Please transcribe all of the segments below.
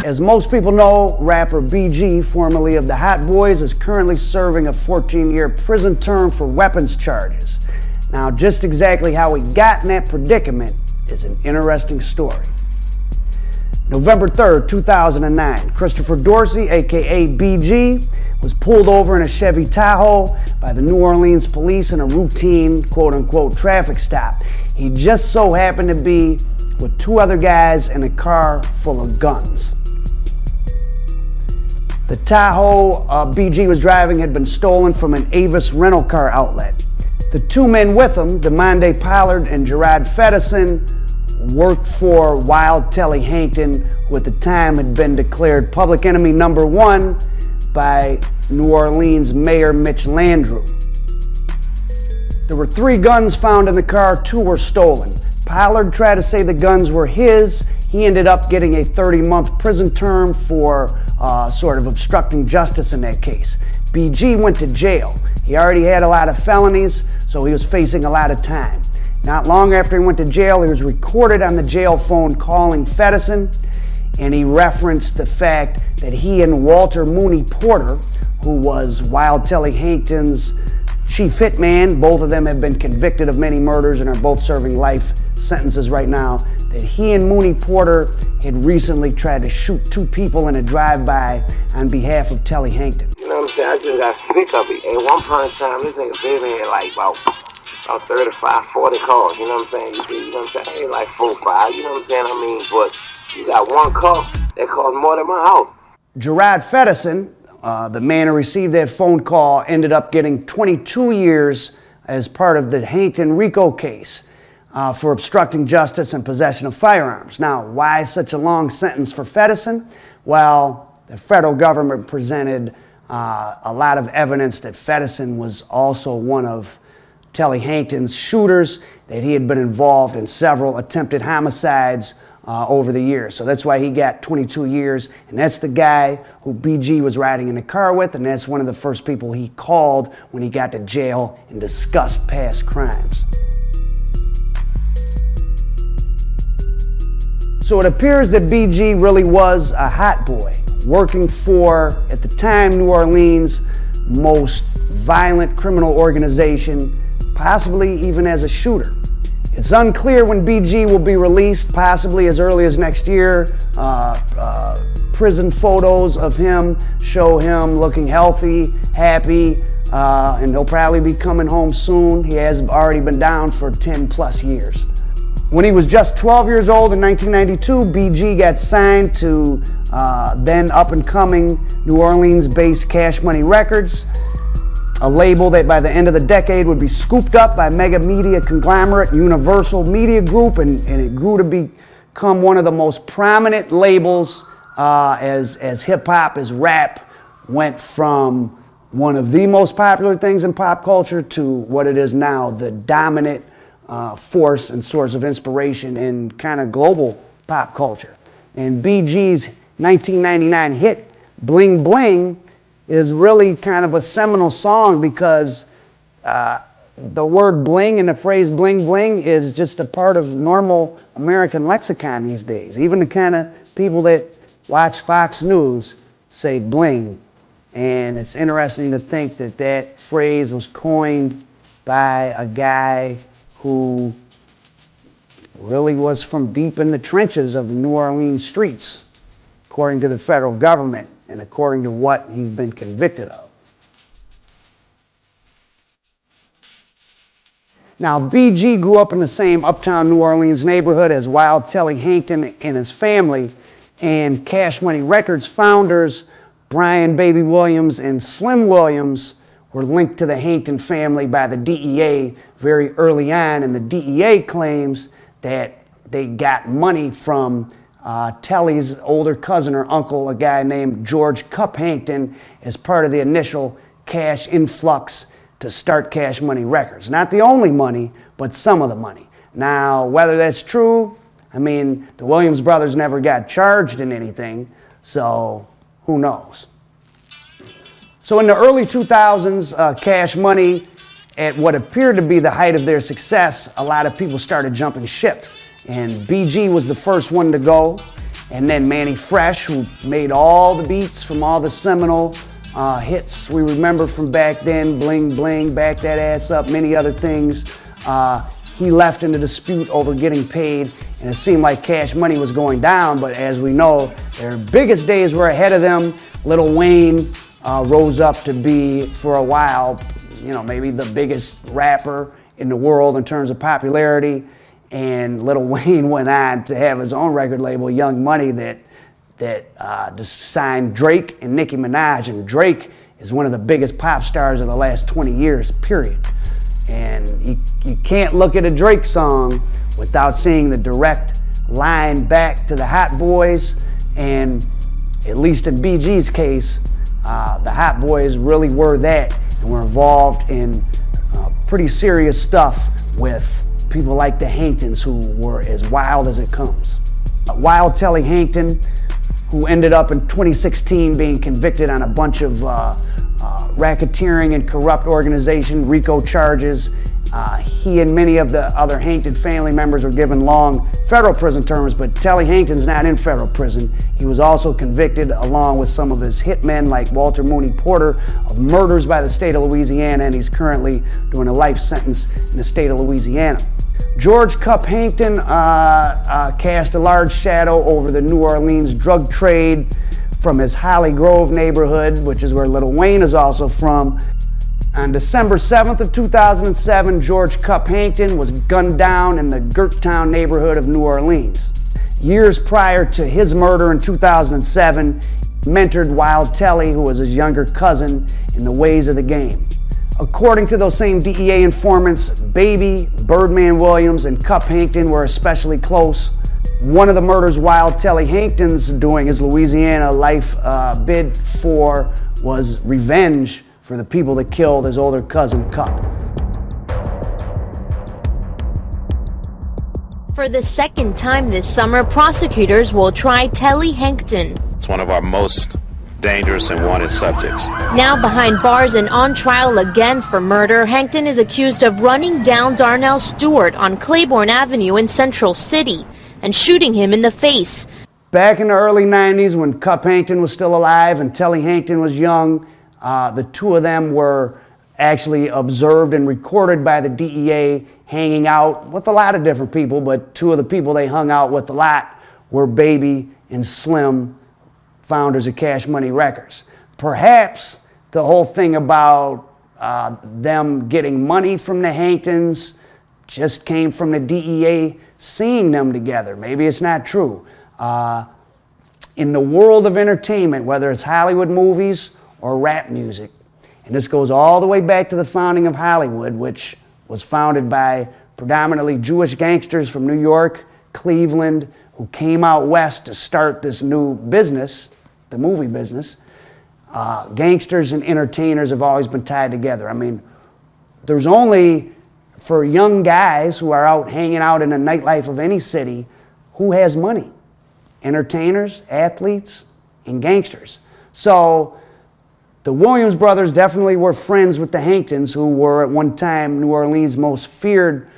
As most people know, rapper BG, formerly of the Hot Boys, is currently serving a 14-year prison term for weapons charges. Now, just exactly how he got in that predicament is an interesting story. November 3rd, 2009, Christopher Dorsey, aka BG, was pulled over in a Chevy Tahoe by the New Orleans police in a routine, quote-unquote, traffic stop. He just so happened to be with two other guys in a car full of guns. The Tahoe BG was driving had been stolen from an Avis rental car outlet. The two men with him, Demonde Pollard and Gerard Fedison, worked for Wild Telly Hankton, who at the time had been declared public enemy number one by New Orleans Mayor Mitch Landrieu. There were 3 guns found in the car, 2 were stolen. Pollard tried to say the guns were his. He ended up getting a 30-month prison term for sort of obstructing justice in that case. BG went to jail. He already had a lot of felonies, so he was facing a lot of time. Not long after he went to jail, he was recorded on the jail phone calling Fedison, and he referenced the fact that he and Walter Mooney Porter, who was Wild Telly Hankton's chief hitman, both of them have been convicted of many murders and are both serving life sentences right now, that he and Mooney Porter had recently tried to shoot 2 people in a drive-by on behalf of Telly Hankton. You know what I'm saying? I just got sick of it. At one point in time, this nigga Birdman had like about 35, 40 calls, you know what I'm saying? You know what I'm saying? Ain't like 4, 5, you know what I'm saying? I mean, but you got one call that costs more than my house. Gerard Fedison, the man who received that phone call, ended up getting 22 years as part of the Hankton RICO case for obstructing justice and possession of firearms. Now, why such a long sentence for Fedison? Well, the federal government presented a lot of evidence that Fedison was also one of Telly Hankton's shooters, that he had been involved in several attempted homicides over the years. So that's why he got 22 years, and that's the guy who BG was riding in the car with, and that's one of the first people he called when he got to jail and discussed past crimes. So it appears that BG really was a hot boy, working for, at the time, New Orleans' most violent criminal organization, possibly even as a shooter. It's unclear when BG will be released, possibly as early as next year. Prison photos of him show him looking healthy, happy, and he'll probably be coming home soon. He has already been down for 10 plus years. When he was just 12 years old in 1992, BG got signed to then up-and-coming New Orleans-based Cash Money Records, a label that by the end of the decade would be scooped up by mega media conglomerate Universal Media Group, and it grew to become one of the most prominent labels as hip-hop, as rap went from one of the most popular things in pop culture to what it is now, the dominant force and source of inspiration in kind of global pop culture. And BG's 1999 hit, Bling Bling, is really kind of a seminal song because the word bling and the phrase bling bling is just a part of normal American lexicon these days. Even the kind of people that watch Fox News say bling. And it's interesting to think that that phrase was coined by a guy who really was from deep in the trenches of the New Orleans streets, according to the federal government and according to what he's been convicted of. Now, BG grew up in the same Uptown New Orleans neighborhood as Wild Telly Hankton and his family, and Cash Money Records founders Brian Baby Williams and Slim Williams were linked to the Hankton family by the DEA very early on, and the DEA claims that they got money from Telly's older cousin or uncle, a guy named George Cup Hankton, as part of the initial cash influx to start Cash Money Records. Not the only money, but some of the money. Now, whether that's true, I mean, the Williams brothers never got charged in anything, so who knows? So in the early 2000s, Cash Money at what appeared to be the height of their success, a lot of people started jumping ship. And BG was the first one to go. And then Manny Fresh, who made all the beats from all the seminal hits we remember from back then, Bling Bling, Back That Ass Up, many other things. He left in a dispute over getting paid, and it seemed like Cash Money was going down, but as we know, their biggest days were ahead of them. Lil Wayne rose up to be, for a while, you know, maybe the biggest rapper in the world in terms of popularity, and Lil Wayne went on to have his own record label, Young Money, that just signed Drake and Nicki Minaj, and Drake is one of the biggest pop stars of the last 20 years, period. And you can't look at a Drake song without seeing the direct line back to the Hot Boys, and at least in BG's case, the Hot Boys really were that, and were involved in pretty serious stuff with people like the Hanktons, who were as wild as it comes. Wild Telly Hankton, who ended up in 2016 being convicted on a bunch of racketeering and corrupt organization, RICO charges. He and many of the other Hankton family members were given long federal prison terms, but Telly Hankton's not in federal prison. He was also convicted, along with some of his hitmen like Walter Mooney Porter, of murders by the state of Louisiana, and he's currently doing a life sentence in the state of Louisiana. George Cup Hankton cast a large shadow over the New Orleans drug trade from his Holly Grove neighborhood, which is where Lil Wayne is also from. On December 7th of 2007, George Cup Hankton was gunned down in the Gerttown neighborhood of New Orleans. Years prior to his murder in 2007, he mentored Wild Telly, who was his younger cousin, in the ways of the game. According to those same DEA informants, Baby, Birdman Williams, and Cup Hankton were especially close. One of the murders Wild Telly Hankton's doing his Louisiana life bid for was revenge for the people that killed his older cousin, Cup. For the second time this summer, prosecutors will try Telly Hankton. It's one of our most dangerous and wanted subjects. Now behind bars and on trial again for murder, Hankton is accused of running down Darnell Stewart on Claiborne Avenue in Central City and shooting him in the face. Back in the early 90s, when Cup Hankton was still alive and Telly Hankton was young, the two of them were actually observed and recorded by the DEA hanging out with a lot of different people, but two of the people they hung out with a lot were Baby and Slim, founders of Cash Money Records. Perhaps the whole thing about them getting money from the Hanktons just came from the DEA seeing them together. Maybe it's not true. In the world of entertainment, whether it's Hollywood movies or rap music, and this goes all the way back to the founding of Hollywood, which was founded by predominantly Jewish gangsters from New York, Cleveland, who came out west to start this new business, the movie business. Gangsters and entertainers have always been tied together. I mean, there's only, for young guys who are out hanging out in the nightlife of any city, who has money? Entertainers, athletes, and gangsters. So the Williams brothers definitely were friends with the Hanktons, who were at one time New Orleans' most feared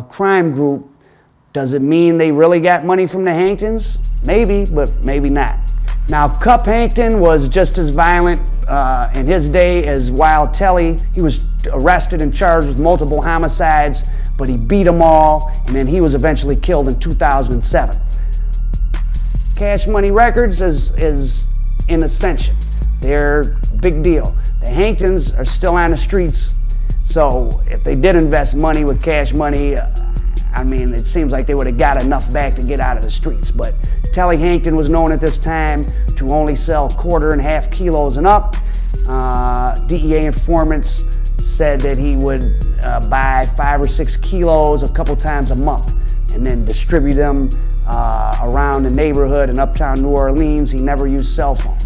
crime group. Does it mean they really got money from the Hanktons? Maybe, but maybe not. Now, Cup Hankton was just as violent in his day as Wild Telly. He was arrested and charged with multiple homicides, but he beat them all, and then he was eventually killed in 2007. Cash Money Records is in ascension. They're a big deal. The Hanktons are still on the streets, so if they did invest money with Cash Money, I mean, it seems like they would have got enough back to get out of the streets. But Telly Hankton was known at this time to only sell 1/4 and 1/2 kilos and up. DEA informants said that he would buy 5 or 6 kilos a couple times a month and then distribute them around the neighborhood in Uptown New Orleans. He never used cell phones.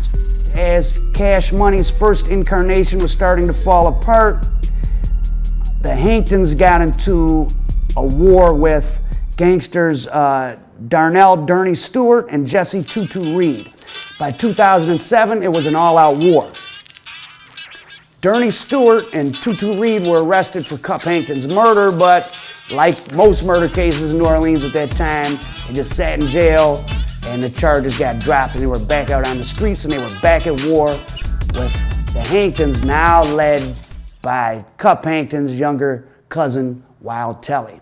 As Cash Money's first incarnation was starting to fall apart, the Hanktons got into a war with gangsters Darnell Dirty Stewart and Jesse Tutu Reed. By 2007, it was an all-out war. Gurney Stewart and Tutu Reed were arrested for Cup Hankton's murder, but like most murder cases in New Orleans at that time, they just sat in jail and the charges got dropped and they were back out on the streets and they were back at war with the Hanktons, now led by Cup Hankton's younger cousin, Wild Telly.